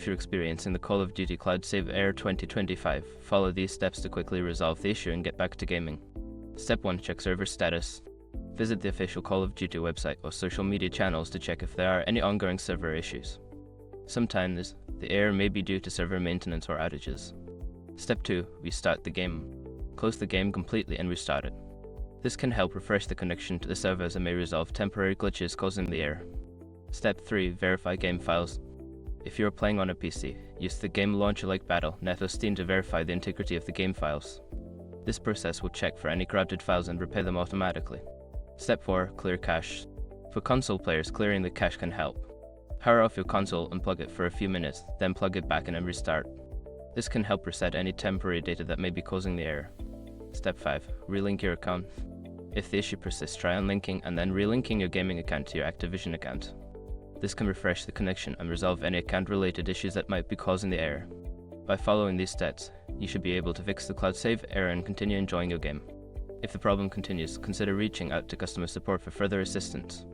you're experiencing the Call of Duty Cloud Save Error 2025, follow these steps to quickly resolve the issue and get back to gaming. Step 1. Check server status. Visit the official Call of Duty website or social media channels to check if there are any ongoing server issues. Sometimes, the error may be due to server maintenance or outages. Step 2. Restart the game. Close the game completely and restart it. This can help refresh the connection to the servers and may resolve temporary glitches causing the error. Step 3. Verify game files. If you are playing on a PC, use the game launcher like Battle.net or Steam to verify the integrity of the game files. This process will check for any corrupted files and repair them automatically. Step 4. Clear cache. For console players, clearing the cache can help. Power off your console, unplug it for a few minutes, then plug it back in and restart. This can help reset any temporary data that may be causing the error. Step 5. Relink your account. If the issue persists, try unlinking and then relinking your gaming account to your Activision account. This can refresh the connection and resolve any account-related issues that might be causing the error. By following these steps, you should be able to fix the cloud save error and continue enjoying your game. If the problem continues, consider reaching out to customer support for further assistance.